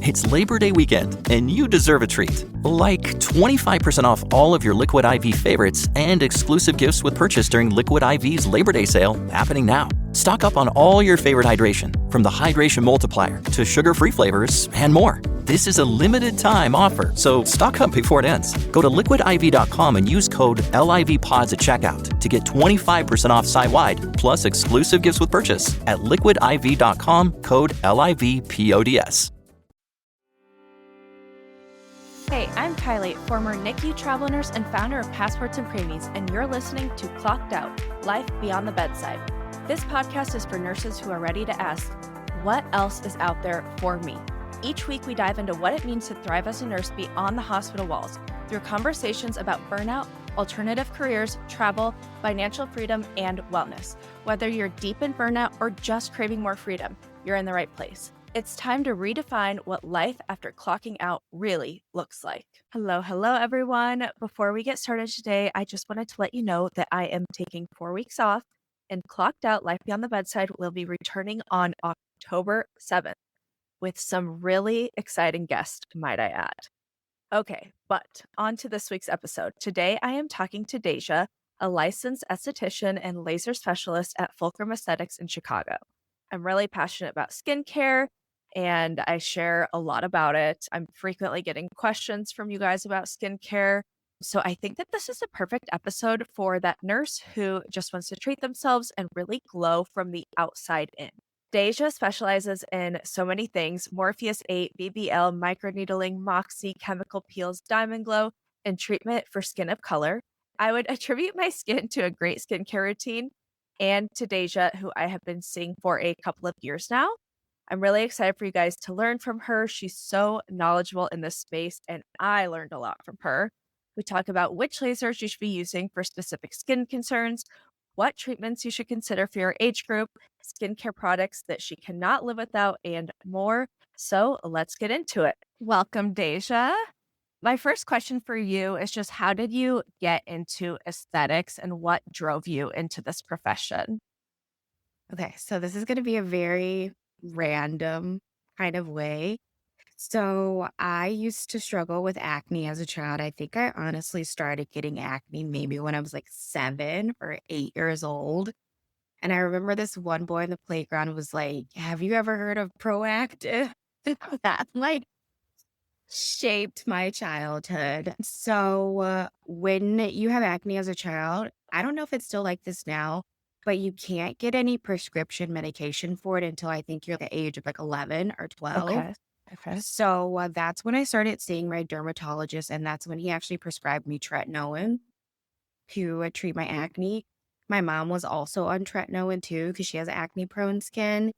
It's Labor Day weekend, and you deserve a treat. Like 25% off all of your Liquid IV favorites and exclusive gifts with purchase during Liquid IV's Labor Day sale happening now. Stock up on all your favorite hydration, from the Hydration Multiplier to sugar-free flavors and more. This is a limited time offer, so stock up before it ends. Go to liquidiv.com and use code LIVPODS at checkout to get 25% off site-wide, plus exclusive gifts with purchase at liquidiv.com, code LIVPODS. Hey, I'm Kylie, former NICU travel nurse and founder of Passports and Preemies, and you're listening to Clocked Out, Life Beyond the Bedside. This podcast is for nurses who are ready to ask, what else is out there for me? Each week, we dive into what it means to thrive as a nurse beyond the hospital walls through conversations about burnout, alternative careers, travel, financial freedom, and wellness. Whether you're deep in burnout or just craving more freedom, you're in the right place. It's time to redefine what life after clocking out really looks like. Hello, everyone. Before we get started today, I just wanted to let you know that I am taking 4 weeks off, and Clocked Out Life Beyond the Bedside will be returning on October 7th with some really exciting guests, might I add. Okay, but on to this week's episode. Today, I am talking to Deja, a licensed esthetician and laser specialist at Fulcrum Aesthetics in Chicago. I'm really passionate about skincare, and I share a lot about it. I'm frequently getting questions from you guys about skincare. So I think that this is a perfect episode for that nurse who just wants to treat themselves and really glow from the outside in. Deja specializes in so many things: Morpheus 8, BBL, microneedling, Moxie, chemical peels, Diamond Glow, and treatment for skin of color. I would attribute my skin to a great skincare routine and to Deja, who I have been seeing for a couple of years now. I'm really excited for you guys to learn from her. She's so knowledgeable in this space, and I learned a lot from her. We talk about which lasers you should be using for specific skin concerns, what treatments you should consider for your age group, skincare products that she cannot live without, and more. So let's get into it. Welcome, Deja. My first question for you is just, how did you get into aesthetics and what drove you into this profession? Okay, so this is going to be a very random kind of way. So I used to struggle with acne as a child. I think I honestly started getting acne maybe when I was like 7 or 8 years old. And I remember this one boy in the playground was like, "Have you ever heard of Proactive?" That like shaped my childhood. So when you have acne as a child, I don't know if it's still like this now, but you can't get any prescription medication for it until I think you're the age of like 11 or 12. Okay. So that's when I started seeing my dermatologist, and that's when he actually prescribed me tretinoin to treat my acne. My mom was also on tretinoin too because she has acne prone skin.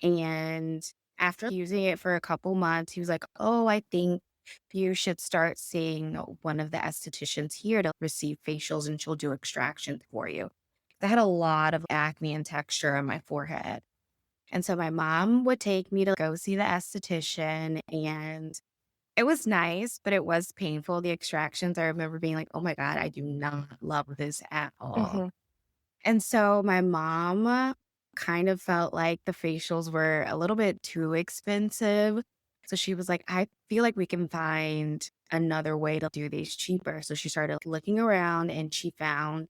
And after using it for a couple months, he was like, "Oh, I think you should start seeing one of the estheticians here to receive facials, and she'll do extractions for you." I had a lot of acne and texture on my forehead. And so my mom would take me to go see the esthetician, and it was nice, but it was painful. The extractions, I remember being like, "Oh my God, I do not love this at all." Mhm. And so my mom kind of felt like the facials were a little bit too expensive. So she was like, "I feel like we can find another way to do these cheaper." So she started looking around, and she found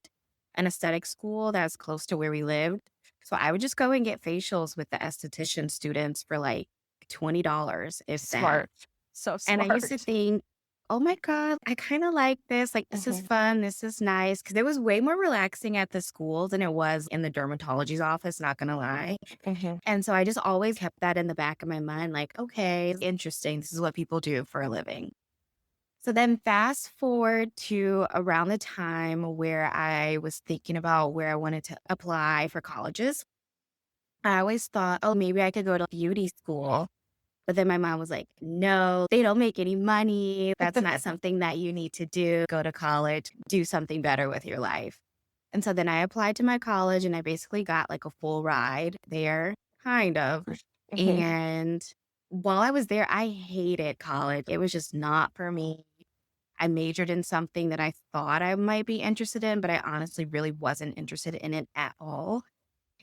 an aesthetic school that's close to where we lived. So I would just go and get facials with the esthetician students for like $20, if that. Smart. So And I smart. used to think, "Oh my God, I kind of like this. Like, this is Mhm. fun. This is nice." Because it was way more relaxing at the school than it was in the dermatology's office, not going to lie. Mhm. And so I just always kept that in the back of my mind, like, okay, interesting. This is what people do for a living. So then fast forward to around the time where I was thinking about where I wanted to apply for colleges. I always thought, oh, maybe I could go to beauty school. But then my mom was like, "No, they don't make any money. That's not something that you need to do. Go to college, do something better with your life." And so then I applied to my college, and I basically got like a full ride there, kind of. Mhm. And while I was there, I hated college. It was just not for me. I majored in something that I thought I might be interested in, but I honestly really wasn't interested in it at all.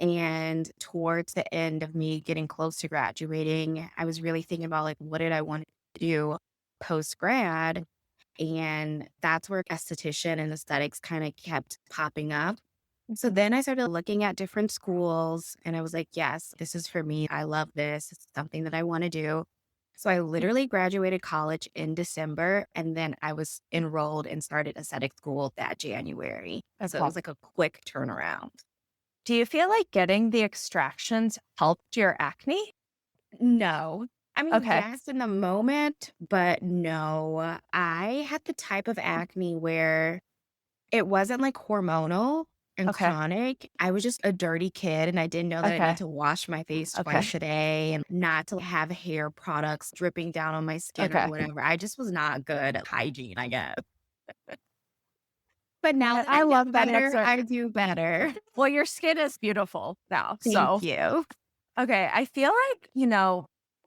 And towards the end of me getting close to graduating, I was really thinking about like, what did I want to do post grad? And that's where esthetician and aesthetics kind of kept popping up. So then I started looking at different schools and I was like, yes, this is for me. I love this. It's something that I want to do. So I literally graduated college in December and then I was enrolled and started aesthetic school that January. So it Okay. was like a quick turnaround. Do you feel like getting the extractions helped your acne? No. I mean, Okay. yes, in the moment, but no. I had the type of acne where it wasn't like hormonal and Okay. chronic. I was just a dirty kid and I didn't know that I need Okay. to wash my face Okay. twice a day and not to have hair products dripping down on my skin or Okay. whatever. I just was not good at hygiene, I guess. But now that I I know love that better, answer. I do better. Well, your skin is beautiful now. Thank So, you. okay. I feel like,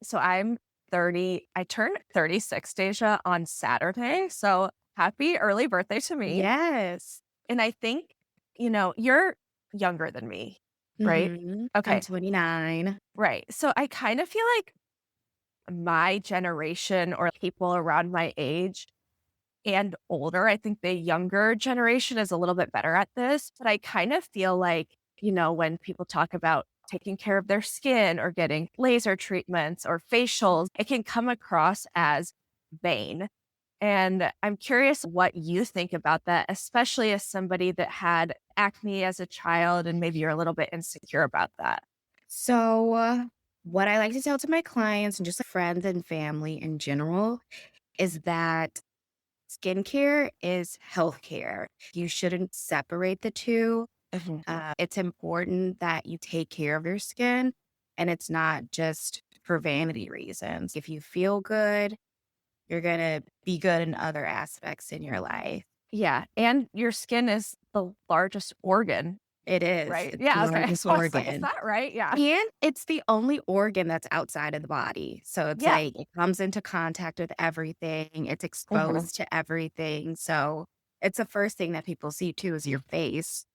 so I'm 30. I turned 36, Deja, on Saturday. So happy early birthday to me. Yes. And I think, you're younger than me, right? I'm Okay. 29. Right. So I kind of feel like my generation or people around my age and older, I think the younger generation is a little bit better at this. But I kind of feel like, when people talk about taking care of their skin or getting laser treatments or facials, it can come across as vain. And I'm curious what you think about that, especially as somebody that had acne as a child and maybe you're a little bit insecure about that. So, what I like to tell to my clients and just friends and family in general is that skincare is healthcare. You shouldn't separate the two. Mhm. It's important that you take care of your skin and it's not just for vanity reasons. If you feel good, you're going to be good in other aspects in your life. Yeah. And your skin is the largest organ, It is. right? It's the Yeah. Okay. largest I was like, is organ. that right? Yeah. And it's the only organ that's outside of the body. So it's Yeah. like it comes into contact with everything. It's Mhm. exposed to everything. So it's the first thing that people see too is your face.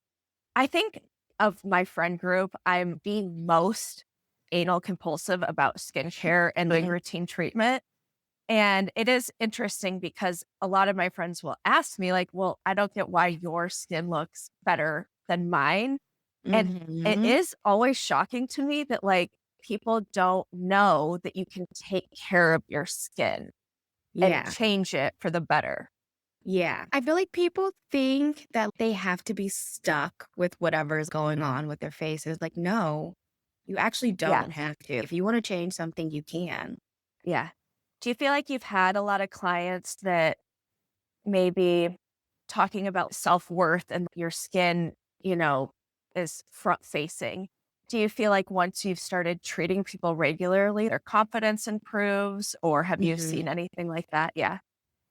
I think of my friend group, I'm the most anal compulsive about skincare and doing routine treatment. And it is interesting because a lot of my friends will ask me, like, well, I don't get why your skin looks better than mine. And it Hmm. is always shocking to me that, like, people don't know that you can take care of your skin and Yeah. change it for the better. Yeah. I feel like people think that they have to be stuck with whatever is going on with their faces. Like, no, you actually Yeah. don't have to. If you want to change something, you can. Yeah. Do you feel like you've had a lot of clients that maybe talking about self-worth and your skin, is front facing? Do you feel like once you've started treating people regularly, their confidence improves, or have you Hmm. seen anything like that? Yeah.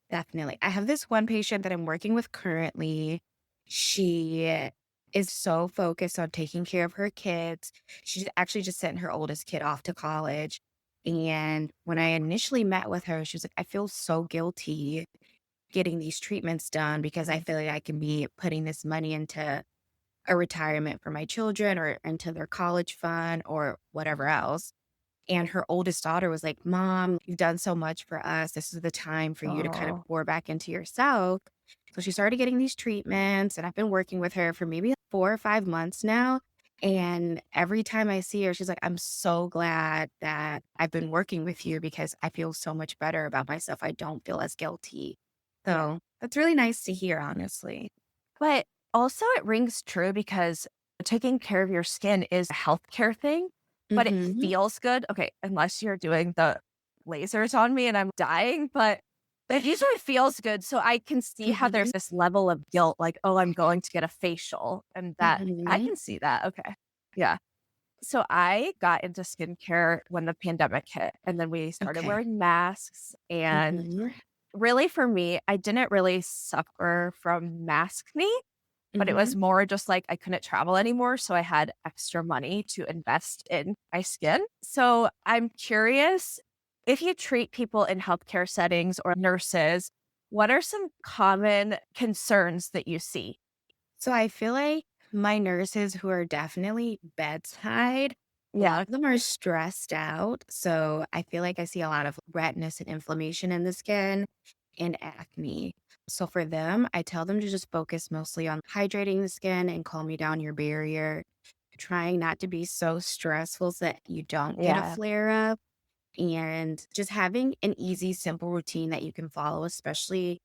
Definitely. I have this one patient that I'm working with currently. She is so focused on taking care of her kids. She actually just sent her oldest kid off to college. And when I initially met with her, she was like, I feel so guilty getting these treatments done because I feel like I can be putting this money into a retirement for my children or into their college fund or whatever else. And her oldest daughter was like, Mom, you've done so much for us. This is the time for you to kind of Oh, pour back into yourself. So she started getting these treatments, and I've been working with her for maybe 4 or 5 months now. And every time I see her, she's like, I'm so glad that I've been working with you because I feel so much better about myself. I don't feel as guilty. yeah. So that's really nice to hear, honestly. But also, it rings true because taking care of your skin is a healthcare thing, but it Hmm. feels good. Okay, unless you're doing the lasers on me and I'm dying, but it usually feels good. So I can see how Hmm. there's this level of guilt, like, oh, I'm going to get a facial, and that I Hmm. can see that. Okay. Yeah. So I got into skincare when the pandemic hit, and then we started Okay. wearing masks. And Hmm. really, for me, I didn't really suffer from maskne, but it Hmm. was more just like I couldn't travel anymore. So I had extra money to invest in my skin. So I'm curious, if you treat people in healthcare settings or nurses, what are some common concerns that you see? So I feel like My nurses who are definitely bedside, a lot Yeah. of them are stressed out. So I feel like I see a lot of redness and inflammation in the skin and acne. So for them, I tell them to just focus mostly on hydrating the skin and calming down your barrier, trying not to be so stressful so that you don't get a Yeah. flare up, and just having an easy, simple routine that you can follow, especially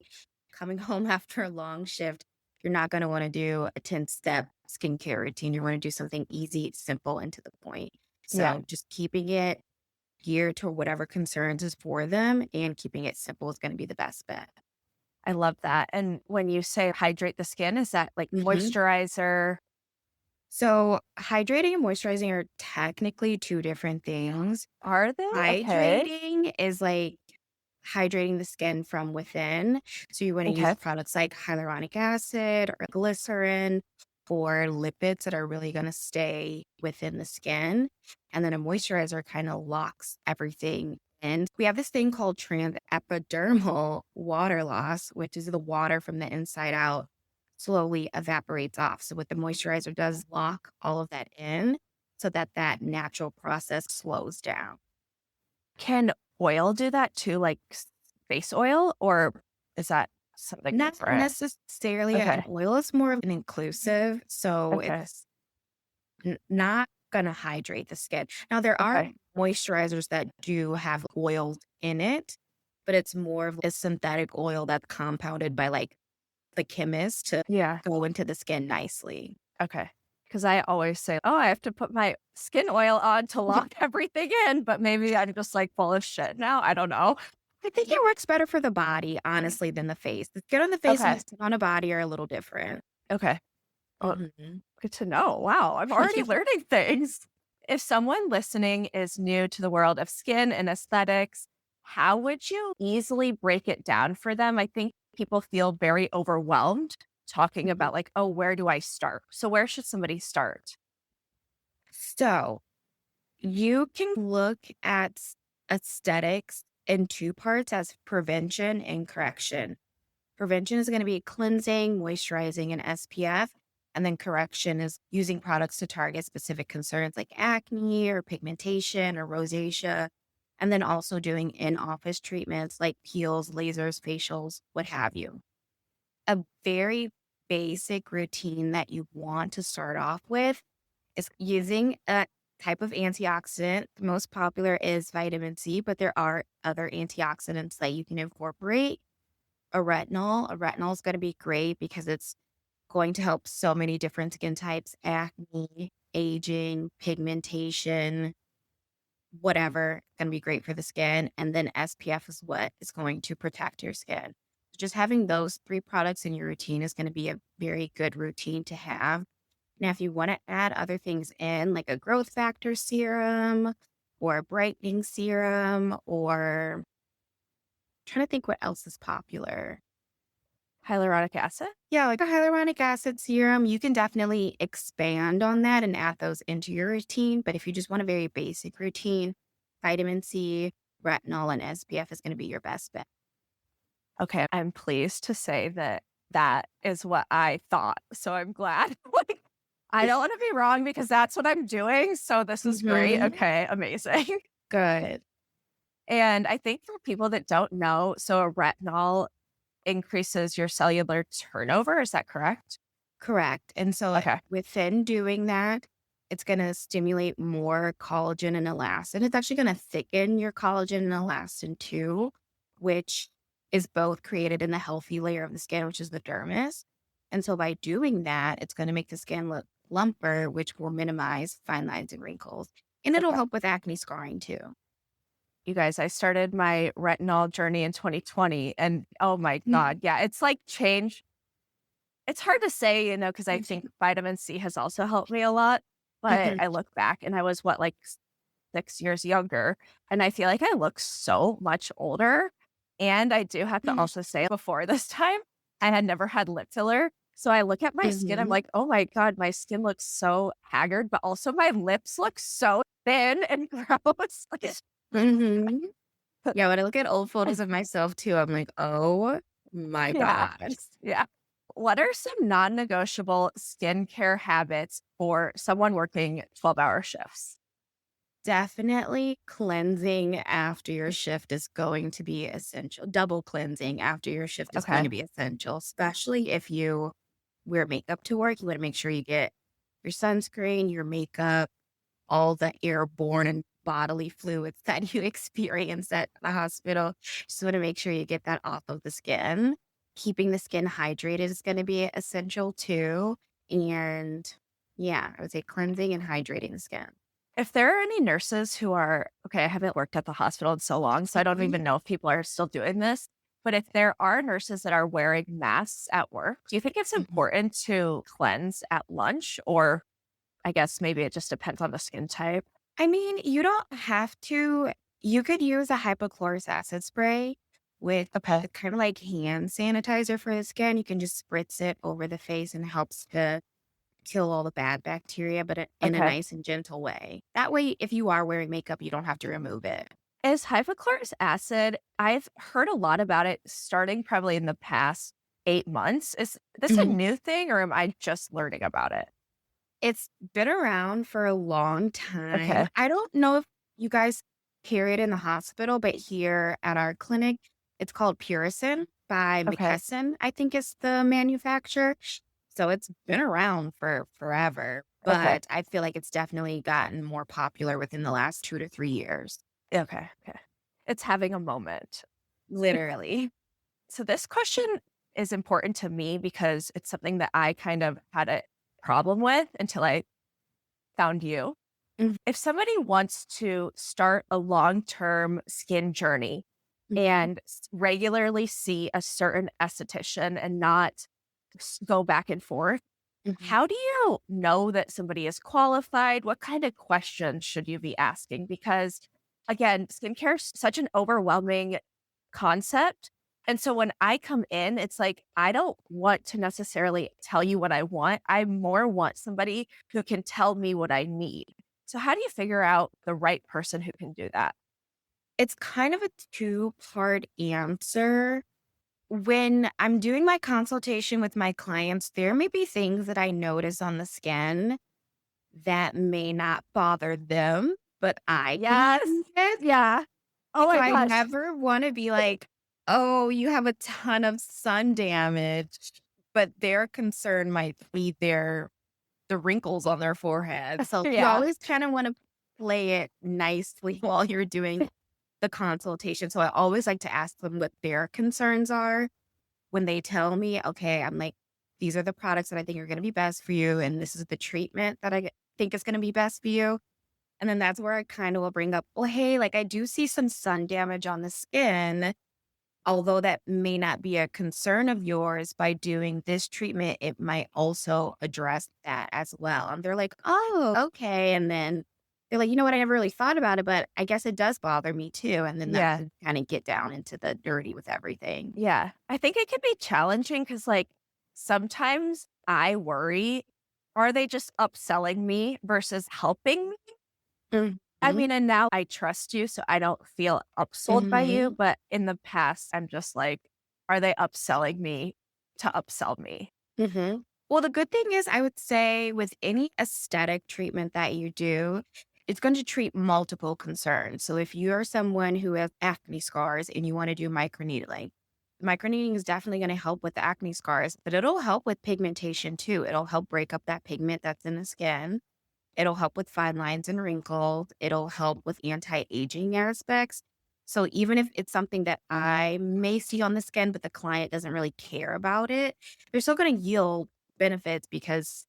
coming home after a long shift. You're not going to want to do a 10-step skincare routine. You want to do something easy, simple, and to the point. Yeah. So just keeping it geared to whatever concerns is for them and keeping it simple is going to be the best bet. I love that. And when you say hydrate the skin, is that like Mhm. moisturizer? So hydrating and moisturizing are technically two different things. Are they? Okay. Hydrating is like hydrating the skin from within. So you want to use Okay. products like hyaluronic acid or glycerin for lipids that are really going to stay within the skin. And then a moisturizer kind of locks everything in. We have this thing called transepidermal water loss, which is the water from the inside out slowly evaporates off. So what the moisturizer does lock all of that in so that that natural process slows down. Can oil do that too, like face oil, or is that something Not different? necessarily an Okay. oil, is more of an inclusive, so Okay. it's not gonna hydrate the skin. Now, there are Okay. moisturizers that do have oils in it, but it's more of a synthetic oil that's compounded by, like, the chemist to Yeah. go into the skin nicely. Okay. Because I always say, oh, I have to put my skin oil on to lock everything in, but maybe I'm just like full of shit now. I don't know. I think it works better for the body, honestly, than the face. The skin on the face and the Okay. skin on a body are a little different. Okay. Well, Mhm. good to know. Wow. I'm already learning things. If someone listening is new to the world of skin and aesthetics, how would you easily break it down for them? I think people feel very overwhelmed talking Mhm. about, like, oh, where do I start? So, where should somebody start? So, you can look at aesthetics in two parts as prevention and correction. Prevention is going to be cleansing, moisturizing, and SPF. And then correction is using products to target specific concerns like acne or pigmentation or rosacea. And then also doing in office treatments like peels, lasers, facials, what have you. A very basic routine that you want to start off with is using a type of antioxidant. The most popular is vitamin C, but there are other antioxidants that you can incorporate. A retinol. A retinol is going to be great because it's going to help so many different skin types: acne, aging, pigmentation, whatever. Going to be great for the skin. And then SPF is what is going to protect your skin. Just having those three products in your routine is going to be a very good routine to have. Now, if you want to add other things in, like a growth factor serum or a brightening serum, or trying to think what else is popular. Hyaluronic acid? Yeah, like a hyaluronic acid serum, you can definitely expand on that and add those into your routine. But if you just want a very basic routine, vitamin C, retinol, and SPF is going to be your best bet. Okay. I'm pleased to say that that is what I thought. So I'm glad. Like, I don't want to be wrong because that's what I'm doing. So this is great. Hmm. Okay. Amazing. Good. And I think for people that don't know, so a retinol increases your cellular turnover. Is that correct? Correct. And so Okay. within doing that, it's going to stimulate more collagen and elastin. It's actually going to thicken your collagen and elastin too, which is both created in the healthy layer of the skin, which is the dermis. And so by doing that, it's going to make the skin look plumper, which will minimize fine lines and wrinkles. And it'll Okay. help with acne scarring too. You guys, I started my retinol journey in 2020 and oh my God. Yeah. It's like change. It's hard to say, because I think vitamin C has also helped me a lot. But Mhm. I look back and I was what, like 6 years younger. And I feel like I look so much older. And I do have to also say before this time, I had never had lip filler. So I look at my skin, I'm Mhm. like, oh my God, my skin looks so haggard, but also my lips look so thin and gross. Mhm. Yeah, when I look at old photos of myself too, I'm like, oh my Yeah. God. Yeah. What are some non-negotiable skincare habits for someone working 12-hour shifts? Definitely cleansing after your shift is going to be essential. Double cleansing after your shift is going Okay. to be essential, especially if you wear makeup to work. You want to make sure you get your sunscreen, your makeup, all the airborne and bodily fluids that you experience at the hospital. Just want to make sure you get that off of the skin. Keeping the skin hydrated is going to be essential too. And yeah, I would say cleansing and hydrating the skin. If there are any nurses who are okay, I haven't worked at the hospital in so long, so I don't Mhm. even know if people are still doing this. But if there are nurses that are wearing masks at work, do you think it's Mhm. important to cleanse at lunch? Or I guess maybe it just depends on the skin type. I mean, you don't have to. You could use a hypochlorous acid spray with Okay. kind of like hand sanitizer for the skin. You can just spritz it over the face and it helps to kill all the bad bacteria, but in a Okay. nice and gentle way. That way, if you are wearing makeup, you don't have to remove it. Is hypochlorous acid, I've heard a lot about it starting probably in the past 8 months. Is this a Mhm. new thing or am I just learning about it? It's been around for a long time. Okay. I don't know if you guys hear it in the hospital, but here at our clinic, it's called Purison by Okay. McKesson, I think is the manufacturer. So it's been around for forever, Okay. but I feel like it's definitely gotten more popular within the last 2 to 3 years. Okay. Okay. It's having a moment. Literally. So this question is important to me because it's something that I kind of had a problem with until I found you. Mhm, If somebody wants to start a long-term skin journey mhm, and regularly see a certain esthetician and not go back and forth, mhm. how do you know that somebody is qualified? What kind of questions should you be asking? Because again, skincare is such an overwhelming concept. And so when I come in, it's like, I don't want to necessarily tell you what I want. I more want somebody who can tell me what I need. So, how do you figure out the right person who can do that? It's kind of a two-part answer. When I'm doing my consultation with my clients, there may be things that I notice on the skin that may not bother them, but I can Yes. notice. Yeah. Oh So my I gosh. never want to be like, oh, you have a ton of sun damage, but their concern might be the wrinkles on their forehead. So you Yeah. always kind of want to play it nicely while you're doing the consultation. So I always like to ask them what their concerns are when they tell me, okay, I'm like, these are the products that I think are going to be best for you. And this is the treatment that think is going to be best for you. And then that's where I kind of will bring up, well, hey, like I do see some sun damage on the skin. Although that may not be a concern of yours, by doing this treatment, it might also address that as well. And they're like, oh, okay. And then they're like, you know what? I never really thought about it, but I guess it does bother me too. And then that's Yeah. kind of get down into the dirty with everything. Yeah. I think it can be challenging because, like, sometimes I worry, are they just upselling me versus helping me? I Mhm. mean, and now I trust you, so I don't feel upsold by you. Mhm. But in the past, I'm just like, are they upselling me to upsell me? Mhm. Well, the good thing is, I would say with any aesthetic treatment that you do, it's going to treat multiple concerns. So if you're someone who has acne scars and you want to do microneedling is definitely going to help with the acne scars, but it'll help with pigmentation too. It'll help break up that pigment that's in the skin. It'll help with fine lines and wrinkles. It'll help with anti-aging aspects. So even if it's something that I may see on the skin, but the client doesn't really care about it, they're still going to yield benefits because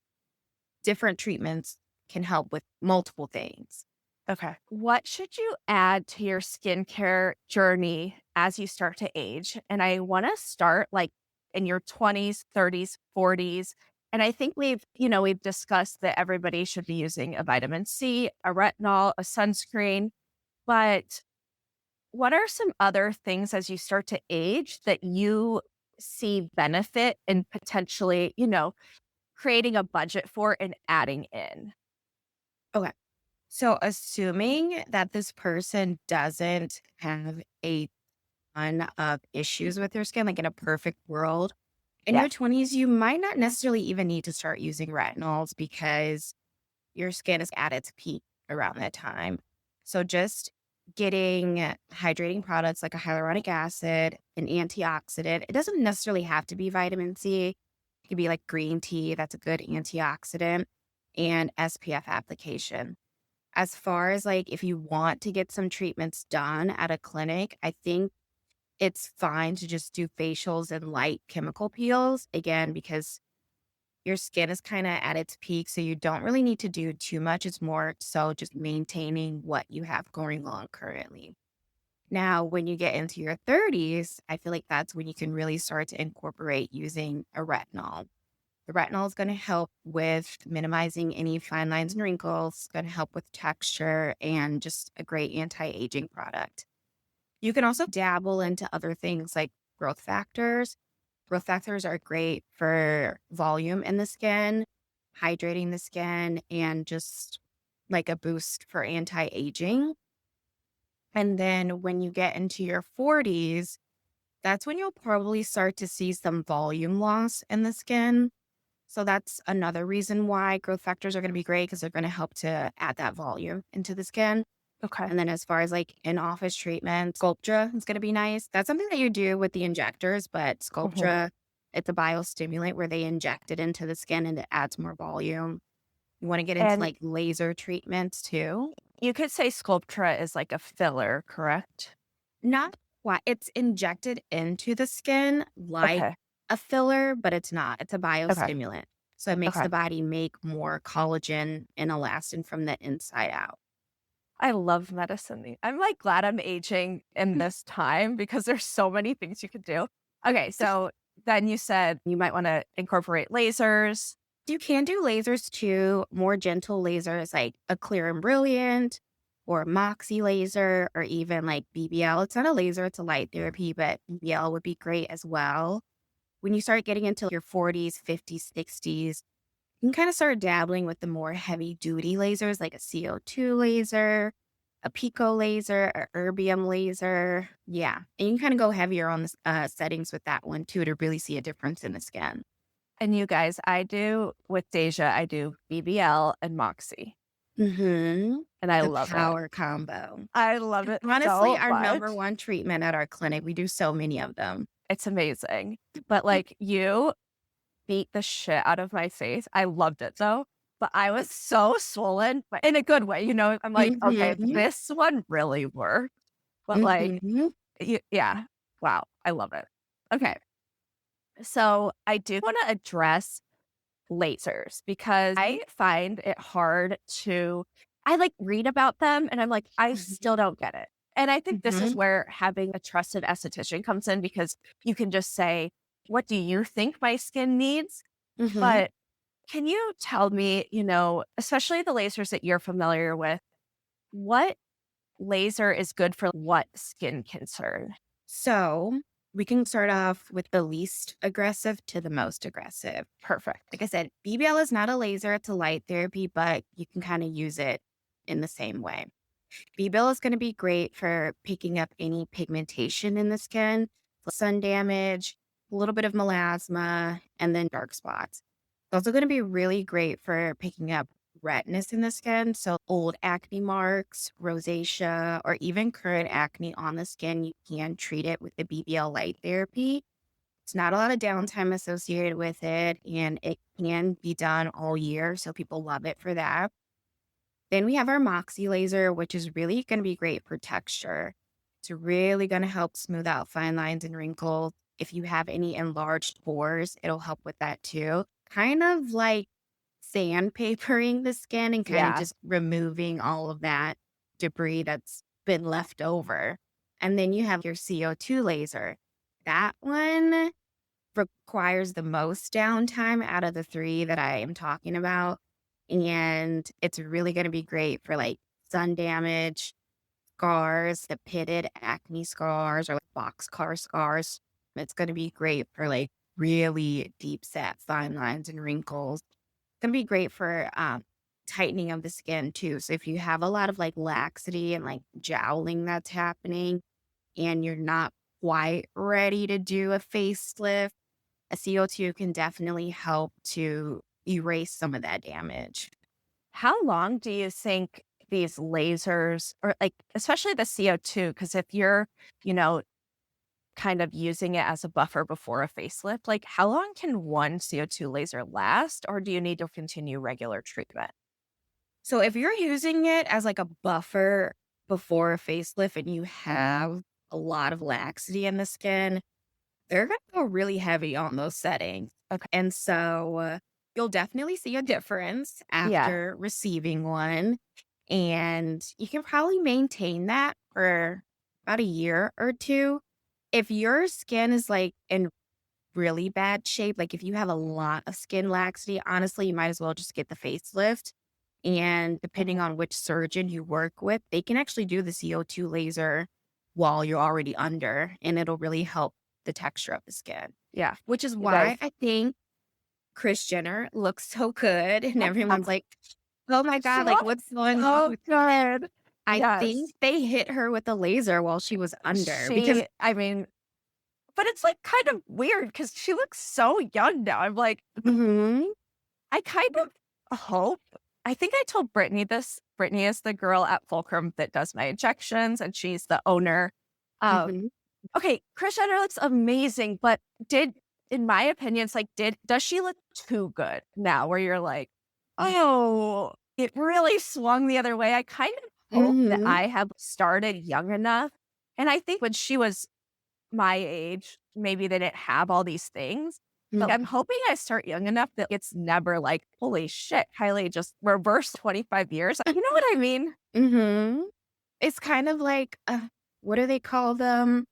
different treatments can help with multiple things. Okay. What should you add to your skincare journey as you start to age? And I want to start like in your 20s, 30s, 40s. And I think we've discussed that everybody should be using a vitamin C, a retinol, a sunscreen. But what are some other things as you start to age that you see benefit in potentially, creating a budget for and adding in? Okay. So assuming that this person doesn't have a ton of issues with their skin, like in a perfect world, In Yeah. your 20s, you might not necessarily even need to start using retinols because your skin is at its peak around that time. So just getting hydrating products like a hyaluronic acid, an antioxidant. It doesn't necessarily have to be vitamin C. It could be like green tea. That's a good antioxidant and SPF application. As far as like if you want to get some treatments done at a clinic, I think it's fine to just do facials and light chemical peels again because your skin is kind of at its peak, so you don't really need to do too much. It's more so just maintaining what you have going on currently. Now, when you get into your 30s, I feel like that's when you can really start to incorporate using a retinol. The retinol is going to help with minimizing any fine lines and wrinkles, going to help with texture, and just a great anti aging product. You can also dabble into other things like growth factors. Growth factors are great for volume in the skin, hydrating the skin, and just like a boost for anti aging. And then when you get into your 40s, that's when you'll probably start to see some volume loss in the skin. So that's another reason why growth factors are going to be great because they're going to help to add that volume into the skin. Okay. And then as far as like in-office treatment, Sculptra is going to be nice. That's something that you do with the injectors, but Mhm. Sculptra, it's a biostimulant where they inject it into the skin and it adds more volume. You want to get into And like laser treatments too. you could say Sculptra is like a filler, correct? Not quite. It's injected into the skin like Okay. a filler, but it's not. It's a Okay. biostimulant. So it makes Okay. the body make more collagen and elastin from the inside out. I love medicine. I'm like glad I'm aging in this time because there's so many things you could do. Okay, so then you said you might want to incorporate lasers. You can do lasers too, more gentle lasers like a clear and brilliant or a Moxie laser or even like BBL. It's not a laser, it's a light therapy, but BBL would be great as well. When you start getting into your 40s, 50s, 60s, you can kind of start dabbling with the more heavy duty lasers like a CO2 laser, a pico laser, a erbium laser. Yeah. And you can kind of go heavier on the settings with that one too to really see a difference in the skin. And you guys, I do with Deja, I do BBL and Moxie, Mm-hmm. and I The love it. power combo. I love it Honestly, so our number much. one treatment at our clinic, we do so many of them. It's amazing. But like you beat the shit out of my face. I loved it though. But I was so swollen, but in a good way. I'm like, okay, Mm-hmm. this one really worked. But like, Mm-hmm. yeah, wow, I love it. Okay. So I do want to address lasers because I find it hard to, I like read about them and I'm like, I still don't get it. And I think this is Mm-hmm. where having a trusted esthetician comes in because you can just say, what do you think my skin needs? Mm-hmm. But can you tell me, especially the lasers that you're familiar with, what laser is good for what skin concern? So we can start off with the least aggressive to the most aggressive. Perfect. Like I said, BBL is not a laser, it's a light therapy, but you can kind of use it in the same way. B-Bill is going to be great for picking up any pigmentation in the skin, sun damage, a little bit of melasma, and then dark spots. It's also going to be really great for picking up redness in the skin. So old acne marks, rosacea, or even current acne on the skin, you can treat it with the BBL light therapy. It's not a lot of downtime associated with it, and it can be done all year. So people love it for that. Then we have our Moxie laser, which is really going to be great for texture. It's really going to help smooth out fine lines and wrinkles. If you have any enlarged pores, it'll help with that too. Kind of like sandpapering the skin and kind of Yeah. just removing all of that debris that's been left over. And then you have your CO2 laser. That one requires the most downtime out of the three that I am talking about. And it's really going to be great for like sun damage, scars, the pitted acne scars, or like boxcar scars. It's going to be great for like really deep set fine lines and wrinkles. It's going to be great for tightening of the skin too. So if you have a lot of like laxity and like jowling that's happening and you're not quite ready to do a facelift, a CO2 can definitely help to erase some of that damage. How long do you think these lasers or like especially the CO2 because if you're, you know, kind of using it as a buffer before a facelift, like how long can one CO2 laser last or do you need to continue regular treatment? So if you're using it as like a buffer before a facelift and you have a lot of laxity in the skin, they're going to go really heavy on those settings. Okay. And so you'll definitely see a difference Yeah. after receiving one. And you can probably maintain that for about a year or two. If your skin is like in really bad shape, like if you have a lot of skin laxity, honestly, you might as well just get the facelift. And depending Mhm. on which surgeon you work with, they can actually do the CO2 laser while you're already under, and it'll really help the texture of the skin. Yeah. Which is You guys. why I think Kris Jenner looks so good. And everyone's like, oh my She God, like looks what's going on so with good. I think Yes. they hit her with a laser while she was under because I mean, but it's like kind of weird because she looks so young now. I'm like, mhm, I kind of hope. I think I told Brittany this. Brittany is the girl at Fulcrum that does my injections, and she's the owner. Um, mhm, okay, Kris Jenner looks amazing, but in my opinion, it's like, does she look too good now? Where you're like, oh, it really swung the other way. I kind of hope that mhm, I have started young enough, and I think when she was my age, maybe they didn't have all these things. But mhm, I'm hoping I start young enough that it's never like, holy shit, Kylie just reversed 25 years. You know what I mean? mhm. It's kind of like, what do they call them?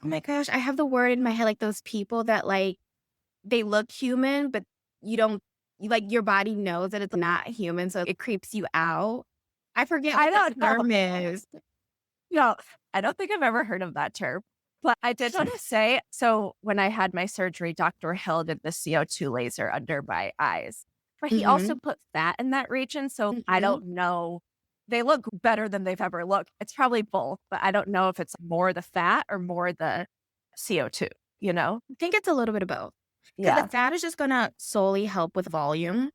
Oh my gosh, I have the word in my head, like those people that like they look human, but you don't like your body knows that it's not human, so it creeps you out. I forget I what the don't know. term is. No, I don't think I've ever heard of that term. But I did want to say so when I had my surgery, Dr. Hill did the CO2 laser under my eyes, but he also Mhm, put fat in that region. So I mhm. don't know. They look better than they've ever looked. It's probably both, but I don't know if it's more the fat or more the CO2, you know? I think it's a little bit of both. Because the Yeah. fat is just gonna solely help with volume.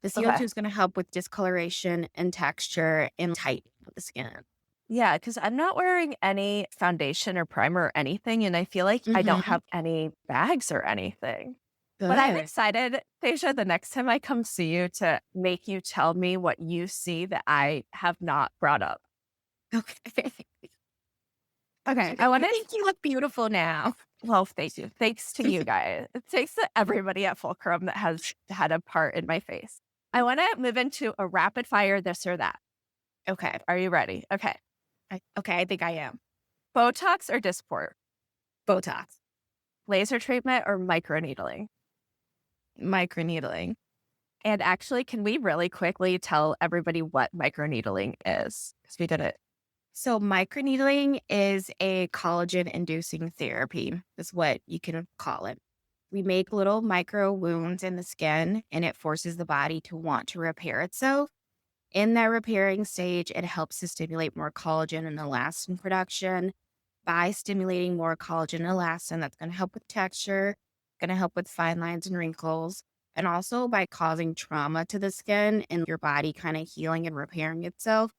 The Okay. CO2 is gonna help with discoloration and texture and tightening of the skin. Yeah, because I'm not wearing any foundation or primer or anything, and I feel like I don't Mhm. have any bags or anything. But I'm Good. excited, Deja, the next time I come see you to make you tell me what you see that I have not brought up. Okay. Okay, I I want to. think you look beautiful now. Well, thank you. Thanks to you guys. Thanks to everybody at Fulcrum that has had a part in my face. I want to move into a rapid fire this or that. Okay. Are you ready? Okay. I think I am. Botox or Dysport? Botox, Laser treatment or microneedling? microneedling. And actually, can we really quickly tell everybody what microneedling is? Because we did it. So microneedling is a collagen-inducing therapy, is what you can call it. We make little micro wounds in the skin, and it forces the body to want to repair itself. In that repairing stage, it helps to stimulate more collagen and elastin production. By stimulating more collagen and elastin, that's going to help with texture, going to help with fine lines and wrinkles, and also by causing trauma to the skin and your body kind of healing and repairing itself.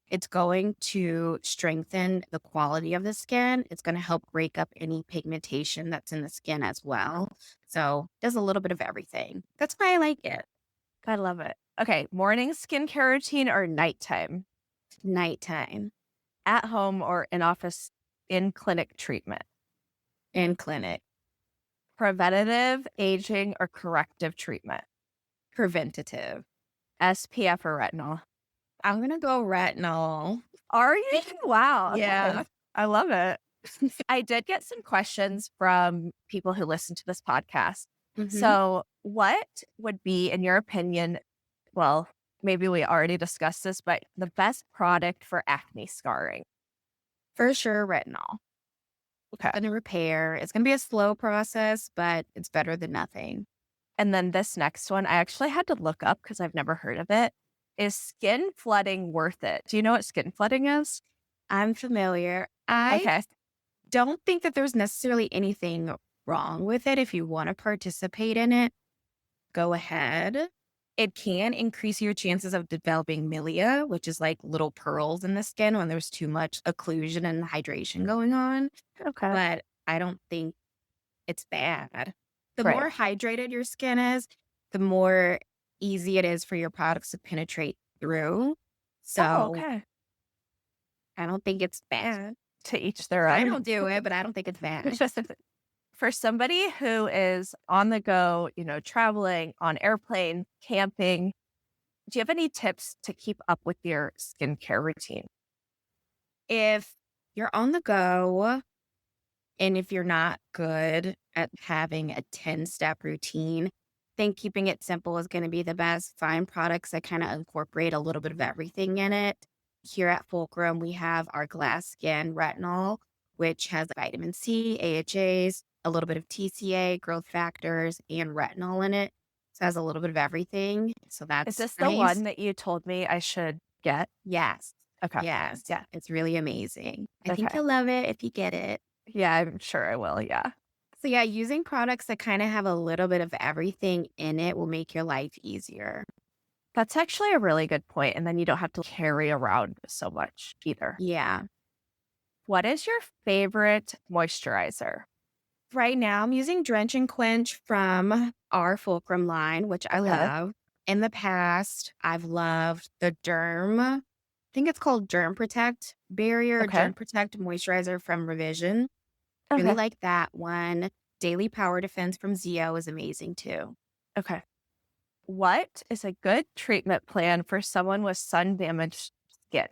It's going to strengthen the quality of the skin. It's going to help break up any pigmentation that's in the skin as well. So, it does a little bit of everything. That's why I like it. I love it. Okay, morning skincare routine or nighttime? Nighttime At home or in office in clinic treatment? in clinic, Preventative, aging, or corrective treatment? preventative. SPF or retinol? I'm going to go retinol. Are you? Wow. Yeah. Okay. I love it. I did get some questions from people who listen to this podcast. Hmm. So, what would be, in your opinion, well, maybe we already discussed this, but the best product for acne scarring? For sure, retinol. Okay. Going to repair. It's going to be a slow process, but it's better than nothing. And then this next one, I actually had to look up because I've never heard of it. Is skin flooding worth it? Do you know what skin flooding is? I'm familiar. I Okay. don't think that there's necessarily anything wrong with it. If you want to participate in it, go ahead. It can increase your chances of developing milia, which is like little pearls in the skin when there's too much occlusion and hydration going on. Okay. But I don't think it's bad. The Right. more hydrated your skin is, the more easy it is for your products to penetrate through. Oh, So okay. I don't think it's bad. To each their I own. don't do it, but I don't think it's bad. For somebody who is on the go, traveling, on airplane, camping, do you have any tips to keep up with your skincare routine? If you're on the go and if you're not good at having a 10-step routine, then keeping it simple is going to be the best. Find products that kind of incorporate a little bit of everything in it. Here at Fulcrum, we have our Glass Skin Retinol, which has vitamin C, AHAs, a little bit of TCA, growth factors, and retinol in it. So it has a little bit of everything. So Is that's this the nice. one that you told me I should get? Yes. Okay. Yes. Yeah. It's really amazing. I think Okay. you'll love it if you get it. Yeah, I'm sure I will. Yeah. So yeah, using products that kind of have a little bit of everything in it will make your life easier. That's actually a really good point. And then you don't have to carry around so much either. Yeah. What is your favorite moisturizer? Right now, I'm using Drench and Quench from our Fulcrum line, which I Okay. love. In the past, I've loved the I think it's called Derm Protect Barrier, Okay. Derm Protect Moisturizer from Revision. Really Okay. like that one. Daily Power Defense from Zio is amazing too. Okay. What is a good treatment plan for someone with sun damaged skin?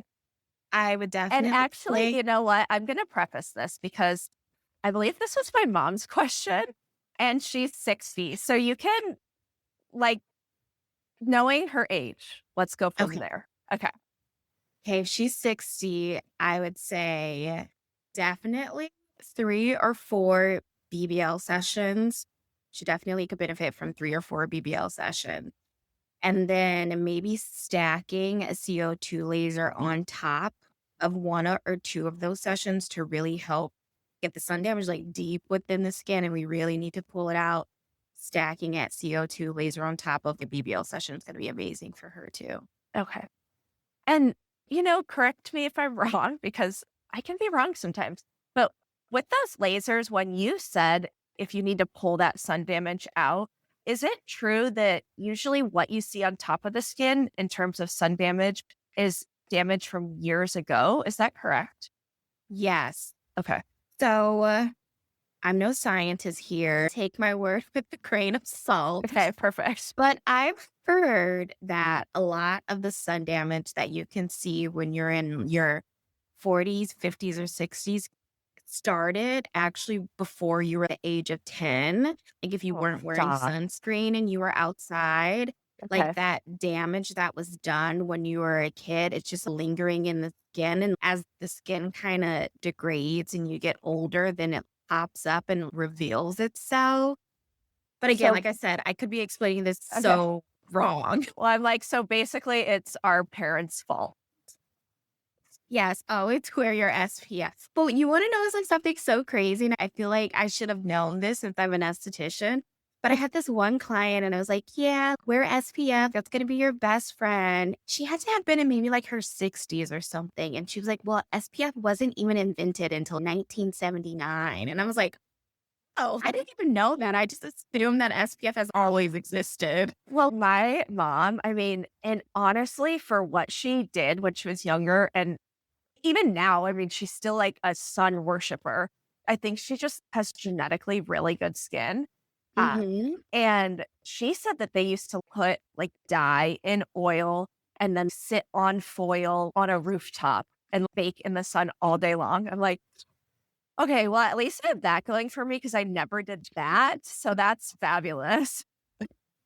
I would And definitely actually, say, you know what? I'm going to preface this because I believe this was my mom's question and she's 60. So you can, like, knowing her age, let's go from okay. there. Okay. Okay, if she's 60, I would say definitely 3 or 4 BBL sessions. She definitely could benefit from 3 or 4 BBL sessions. And then maybe stacking a CO2 laser on top of 1 or 2 of those sessions to really help get the sun damage like deep within the skin. And we really need to pull it out. Stacking at CO2 laser on top of the BBL session is going to be amazing for her too. Okay. And, correct me if I'm wrong because I can be wrong sometimes. But with those lasers, when you said if you need to pull that sun damage out, is it true that usually what you see on top of the skin in terms of sun damage is damage from years ago? Is that correct? Yes. Okay. So I'm no scientist here. Take my word with a grain of salt. Okay, perfect. But I've heard that a lot of the sun damage that you can see when you're in your 40s, 50s, or 60s started actually before you were the age of 10. Like if you Oh weren't my wearing God. sunscreen and you were outside, Okay. like that damage that was done when you were a kid, it's just lingering in the skin. And as the skin kind of degrades and you get older, then it pops up and reveals itself. But again, So, like I said, I could be explaining this okay. so wrong. Well, I'm like, so basically it's our parents' fault. Yes. Oh, it's wear your SPF. But you want to know something so crazy? And I feel like I should have known this since I'm an esthetician. But I had this one client and I was like, yeah, wear SPF. That's going to be your best friend. She had to have been in maybe like her 60s or something. And she was like, well, SPF wasn't even invented until 1979. And I was like, oh, I didn't even know that. I just assumed that SPF has always existed. Well, my mom, I mean, and honestly, for what she did when she was younger, and even now, I mean, she's still like a sun worshiper. I think she just has genetically really good skin. Uh, Mm-hmm. and she said that they used to put like dye in oil and then sit on foil on a rooftop and bake in the sun all day long. I'm like, okay, well, at least I have that going for me because I never did that. So that's fabulous.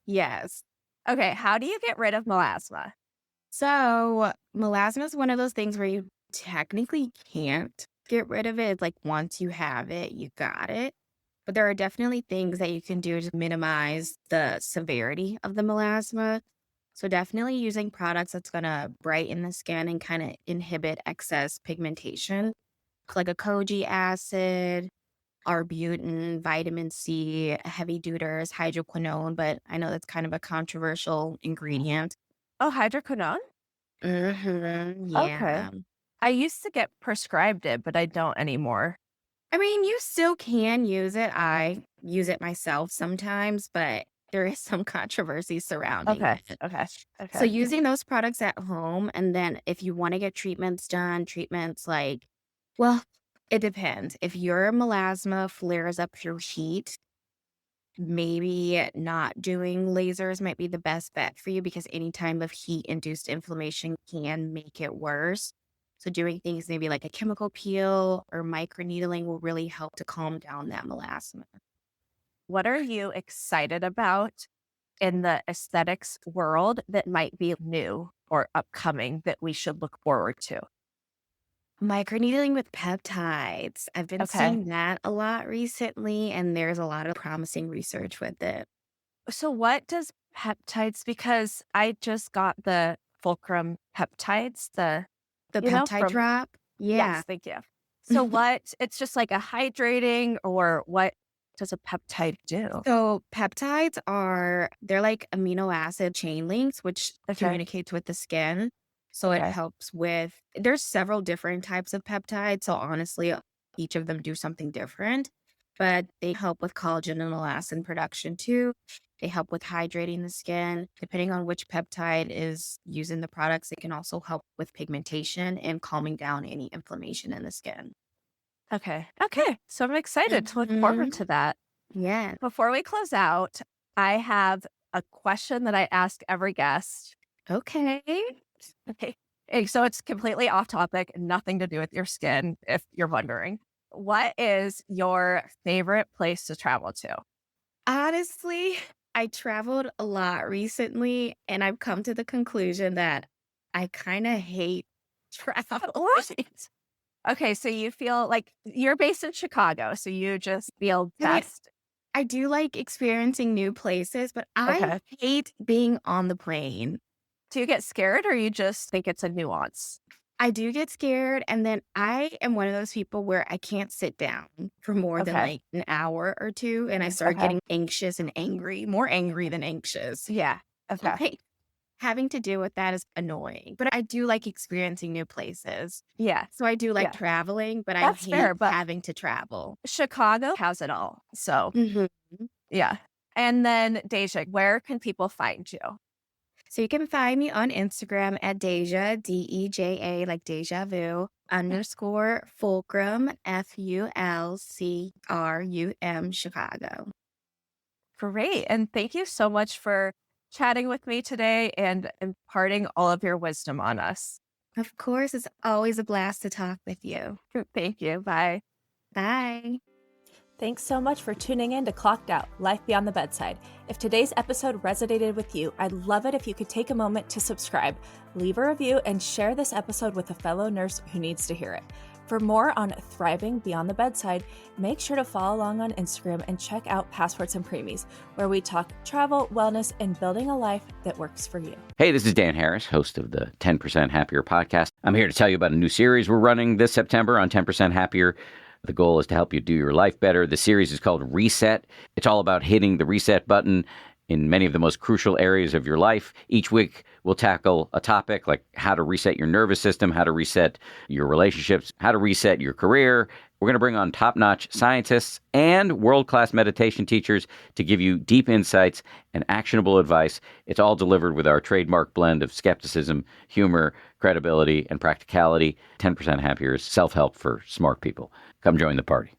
Yes. Okay, how do you get rid of melasma? So melasma is one of those things where you technically can't get rid of it. It's like once you have it, you got it. But there are definitely things that you can do to minimize the severity of the melasma. So definitely using products that's going to brighten the skin and kind of inhibit excess pigmentation, like a koji acid, arbutin, vitamin C, heavy deuters, hydroquinone, but I know that's kind of a controversial ingredient. Oh, hydroquinone? Okay. Yeah. I used to get prescribed it, but I don't anymore. I mean, you still can use it. I use it myself sometimes, but there is some controversy surrounding Okay. it. Okay. So Okay. using those products at home, and then if you want to get treatments done, treatments like, well, it depends. If your melasma flares up through heat, maybe not doing lasers might be the best bet for you because any time of heat induced inflammation can make it worse. So doing things maybe like a chemical peel or microneedling will really help to calm down that melasma. What are you excited about in the aesthetics world that might be new or upcoming that we should look forward to? Microneedling with peptides. I've been Okay. seeing that a lot recently, and there's a lot of promising research with it. So what does peptides, because I just got the Fulcrum peptides, The peptide from, drop? Yeah. yes, thank you. So what, it's just like a hydrating, or what does a peptide do? So peptides they're like amino acid chain links, which Okay. communicates with the skin. So it Okay. helps there's several different types of peptides. So honestly, each of them do something different, but they help with collagen and elastin production too. They help with hydrating the skin. Depending on which peptide is used in the products, it can also help with pigmentation and calming down any inflammation in the skin. Okay. Okay. So I'm excited to look forward Mhm. to that. Yeah. Before we close out, I have a question that I ask every guest. Okay. Okay. So it's completely off topic, nothing to do with your skin, if you're wondering. What is your favorite place to travel to? Honestly, I traveled a lot recently, and I've come to the conclusion that I kinda hate travel. What? Okay, so you feel like you're based in Chicago, so you just feel I mean, best. I do like experiencing new places, but I Okay. hate being on the plane. Do you get scared, or you just think it's a nuance? I do get scared, and then I am one of those people where I can't sit down for more than, Okay. like, an hour or 2, and I start Okay. getting anxious and angry, more angry than anxious. Yeah. Okay. Like, having to deal with that is annoying, but I do like experiencing new places. Yeah. So I do like Yeah. traveling, but I That's fair, hate but having to travel. Chicago has it all. So, Mhm. yeah. And then Deja, where can people find you? So you can find me on Instagram at Deja, Deja, like deja vu, underscore Fulcrum, Fulcrum, Chicago. Great. And thank you so much for chatting with me today and imparting all of your wisdom on us. Of course, it's always a blast to talk with you. Thank you. Bye. Bye. Thanks so much for tuning in to Clocked Out, Life Beyond the Bedside. If today's episode resonated with you, I'd love it if you could take a moment to subscribe, leave a review, and share this episode with a fellow nurse who needs to hear it. For more on thriving beyond the bedside, make sure to follow along on Instagram and check out Passports and Preemies, where we talk travel, wellness, and building a life that works for you. Hey, this is Dan Harris, host of the 10% Happier podcast. I'm here to tell you about a new series we're running this September on 10% Happier. The goal is to help you do your life better. The series is called Reset. It's all about hitting the reset button in many of the most crucial areas of your life. Each week, we'll tackle a topic like how to reset your nervous system, how to reset your relationships, how to reset your career. We're going to bring on top-notch scientists and world-class meditation teachers to give you deep insights and actionable advice. It's all delivered with our trademark blend of skepticism, humor, credibility, and practicality. 10% Happier is self-help for smart people. Come join the party.